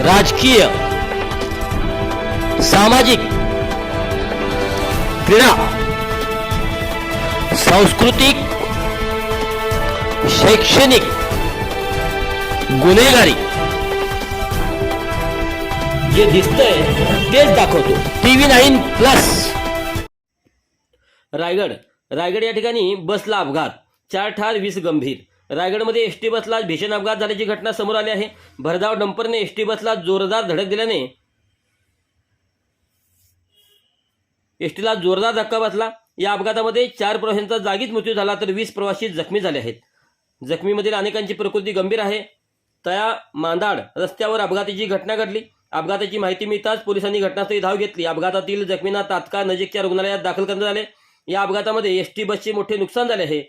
राजकीय, सामाजिक, क्रीडा, सांस्कृतिक, शैक्षणिक, गुन्हेगारी जे दिसतंय तेच दाखवतो TV9+. रायगड या ठिकाणी बसला अपघात, 4 ठार 20 गंभीर. रायगडमध्ये एसटी बसला भीषण अपघात झाल्याची घटना समोर आली आहे. भरधाव डंपरने एसटी बसला जोरदार धडक दिल्याने एसटीला जोरदार धक्का बसला. या अपघातामध्ये 4 प्रवाशांचा जागीच मृत्यू झाला तर 20 प्रवासी जखमी झाले आहेत. जखमीमधील अनेकांची प्रकृती गंभीर आहे. तया मांदाड रस्त्यावर अपघाताची घटना घडली. अपघाताची माहिती मिळताच पोलिसांनी घटनास्थळी धाव घेतली. अपघातातील जखमींना तात्काळ नजीकच्या रुग्णालयात दाखल करण्यात आले. या अपघातामध्ये एसटी बसचे मोठे नुकसान झाले आहे.